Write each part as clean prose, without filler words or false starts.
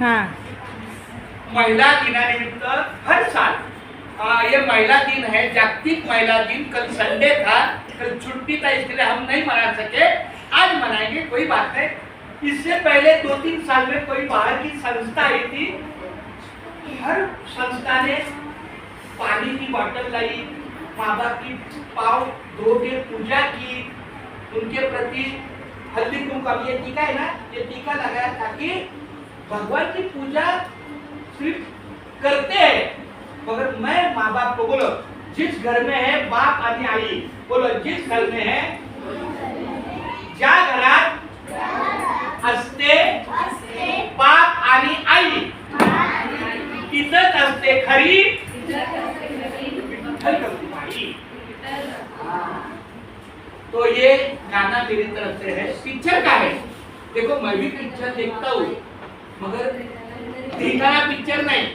हाँ महिला दिनानिमित्त हर साल ये महिला दिन है, जागतिक महिला दिन। कल संडे था, कल छुट्टी था, इसलिए हम नहीं मना सके, आज मनाएंगे, कोई बात नहीं। इससे पहले 2-3 साल में कोई बाहर की संस्था आई थी, हर संस्था ने पानी की बोतल लाई, माँ बाप की पाँव धो के पूजा की, उनके प्रति हल्दी कुमकुम, ये टीका है ना, ये टीका लगाया ताकि भगवान की पूजा सिर्फ करते हैं। मगर मैं माँ बाप को बोलो, जिस घर में है बाप आणि आई, बोलो जिस घर में है, ज्या घरात असते बाप आणि आई तिथंच असते खरी विठ्ठल करुणाई। तो ये गाना मेरी तरफ से है। पिक्चर का है, देखो मैं भी पिक्चर देखता हूँ मगर दिखाना पिक्चर नहीं।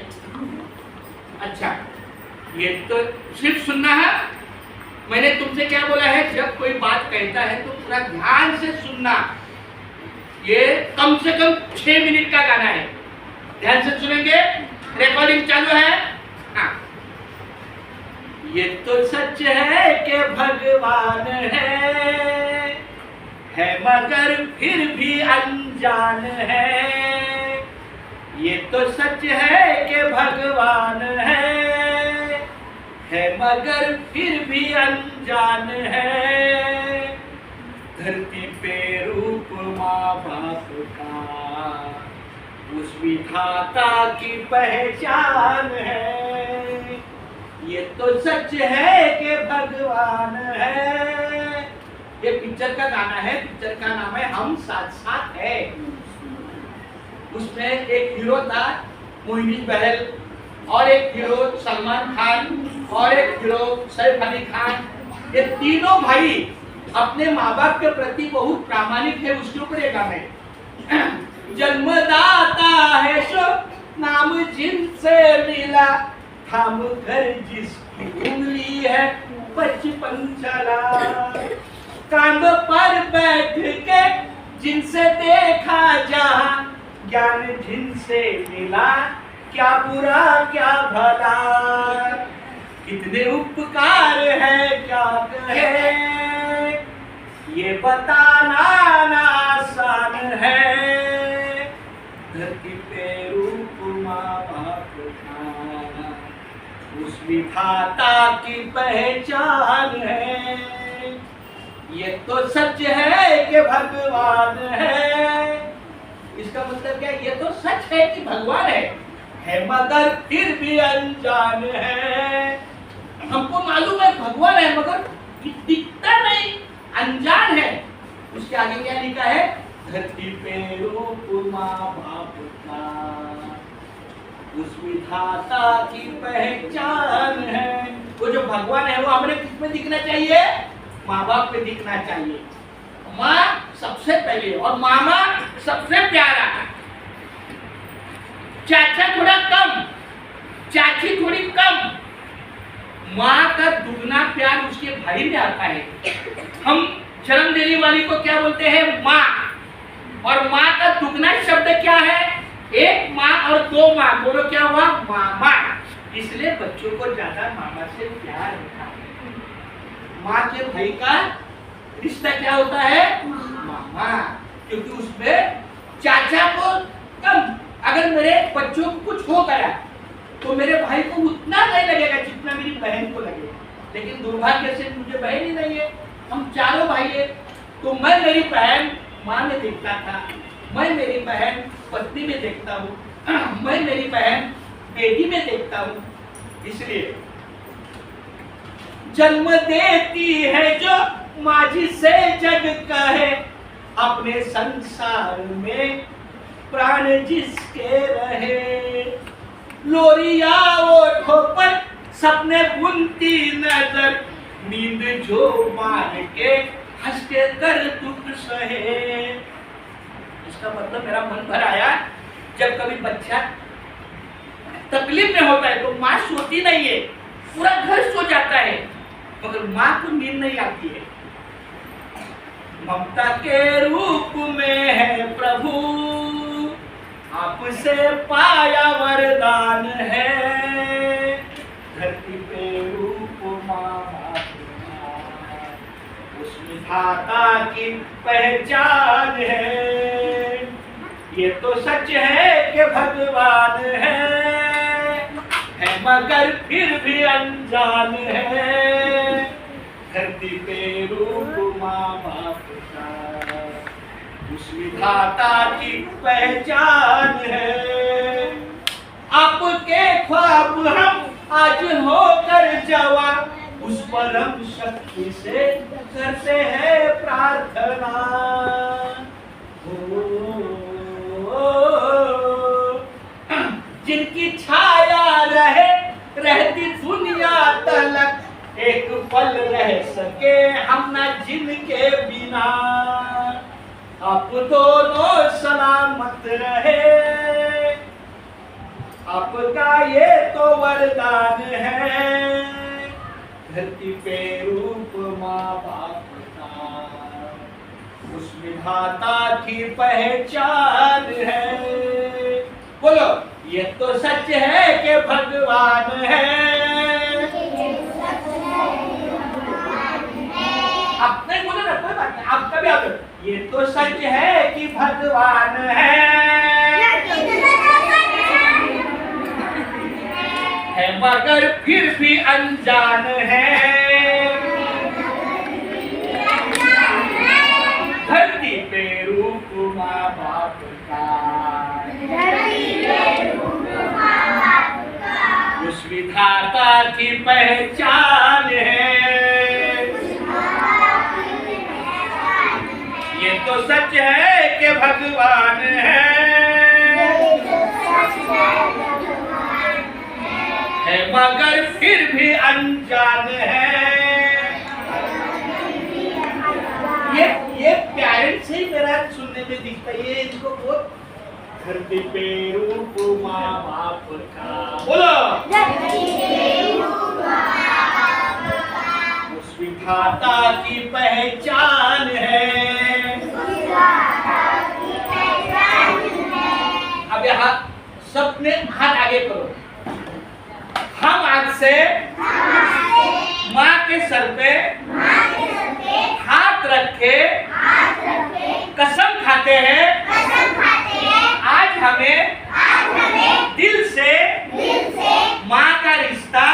अच्छा, ये तो सिर्फ सुनना है। मैंने तुमसे क्या बोला है, जब कोई बात कहता है तो पूरा ध्यान से सुनना। ये कम से कम 6 मिनट का गाना है, ध्यान से सुनेंगे। रिकॉर्डिंग चालू है। हाँ। ये तो सच है कि भगवान है मगर फिर भी अनजान है। ये तो सच है कि भगवान है मगर फिर भी अनजान है। धरती पे रूप माँ बाप का उस विधाता की पहचान है। ये तो सच है कि भगवान है। ये पिक्चर का गाना है, पिक्चर का नाम है हम साथ साथ है। उसमें एक हीरो था मोहिनी बहल, और एक हीरो सलमान खान, और एक हीरो सैफ अली खान। ये तीनों भाई अपने माँ बाप के प्रति बहुत प्रामाणिक है। उसके ऊपर एक गाना है, जन्मदाता है शो नाम जिनसे मिला, हम घर जिसकी उंगली है बचपन चला। कांध पर बैठ के जिनसे देखा जहां, ज्ञान जिनसे मिला, क्या बुरा क्या भला। कितने उपकार है क्या कहे, ये बताना ना आसान है। धरती पे रूप माँ बाप का उस विधाता की पहचान है। ये तो सच है कि भगवान है। इसका मतलब क्या है? ये तो सच है कि भगवान है मगर फिर भी अनजान है। हमको मालूम है भगवान है मगर दिखता नहीं, अनजान है। उसके आगे क्या लिखा है, धरती पे रूप माँ बाप का उस विधाता की पहचान है। वो जो भगवान है वो हमें किसमें दिखना चाहिए, माँ बाप में दिखना चाहिए। माँ सबसे पहले और मामा सबसे प्यारा, चाचा थोड़ा कम, चाची थोड़ी कम। माँ का दुगना प्यार उसके भाई में आता है। हम जन्म देने वाली को क्या बोलते हैं, माँ, और माँ का दुगना शब्द क्या है, एक माँ और 2 माँ, दोनों क्या हुआ, मामा। इसलिए बच्चों को ज्यादा मामा से प्यार होता है। माँ के भाई का रिश्ता क्या होता है, मामा, क्योंकि उसमें चाचा को कम। अगर मेरे बच्चों को कुछ हो गया तो मेरे भाई को उतना नहीं लगेगा जितना मेरी बहन को लगेगा। लेकिन दुर्भाग्य से मुझे बहन ही नहीं है, हम चारों भाई है। तो मैं मेरी बहन माँ में देखता था, मैं मेरी बहन पत्नी में देखता हूँ, मैं मेरी बहन बेटी में देखता हूँ। इसलिए जन्म देती है जो माँ जिसे जग कहे, अपने संसार में प्राण जिसके रहे। लोरिया ओठों पर सपने बुनती नजर, नींद जो मान के हंस के कर दुख सहे। इसका मतलब मेरा मन भर आया, जब कभी बच्चा तकलीफ में होता है तो माँ सोती नहीं है, पूरा घर सो जाता है, मगर माँ को नींद नहीं आती है। ममता के रूप में है प्रभु, आपसे पाया वरदान है, धरती पे रूप माँ बाप का, उस विधाता की पहचान है। ये तो सच है कि भगवान है मगर फिर भी अनजान है, धरती पे रूप माँ बाप का, उस विधाता की पहचान है। आपके ख्वाब हम आज होकर जवान, उस परम शक्ति से करते हैं प्रार्थना। जिनकी छाया रहे रहती दुनिया तलक, एक पल रह सके हम न जिनके बिना, आप दोनों सलामत रहे, आपका ये तो वरदान है, धरती पे रूप माँ बाप का, उस विधाता की पहचान है। बोलो ये तो सच है कि भगवान है, आप नहीं बोले ना, कोई बात नहीं, आपका भी आप। ये तो सच है कि भगवान है मगर फिर भी अनजान है, धरती पे रूप माँ बाप का, उस विधाता की पहचान है। ये तो सच है कि भगवान है मगर फिर भी अनजान है। ये पेरेंट्स ही मेरा सुनने में दिखता है, ये इनको बहुत धरती पे रूप माँ बाप का, बोलो उस विधाता की पहचान है। अब यहाँ सबने हाथ आगे करो। हम आज से माँ के सर पे हाथ रखे कसम खाते हैं, आज हमें दिल से माँ का रिश्ता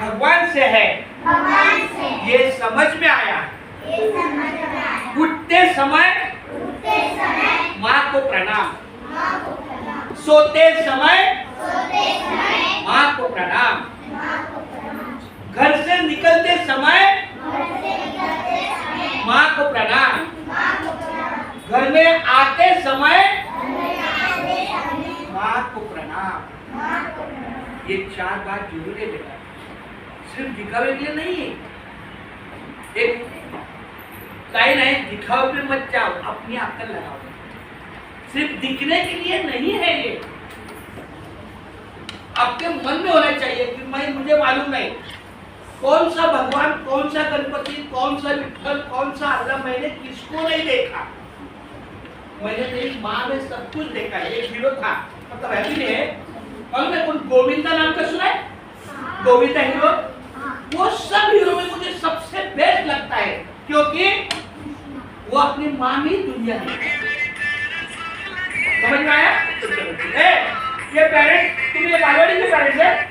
भगवान से है, ये समझ में आया। उठते समय माँ को प्रणाम, सोते समय माँ को प्रणाम, घर से निकलते समय माँ को प्रणाम, घर में आते समय माँ को प्रणाम। ये 4 बात जरूर है बेटा, सिर्फ दिखावे के लिए नहीं है। एक लाइन है, दिखावे पे मत जाओ, अपनी अक्ल लगाओ। सिर्फ दिखने के लिए नहीं है ये, आपके मन में होना चाहिए कि मुझे मालूम नहीं कौन सा भगवान, कौन सा गणपति, कौन सा विठ्ठल, कौन सा अल्लाह, मैंने किसको नहीं देखा, मैंने मेरी माँ में सब कुछ देखा है। एक हीरो था, मतलब अभी नहीं है, कौन गोविंदा नाम का सुना है? गोविंदा हीरो, वो सब हीरो में मुझे सबसे बेस्ट लगता है, क्योंकि वो अपनी माँ में दुनिया है। समझ में आया? ये पेरेंट्स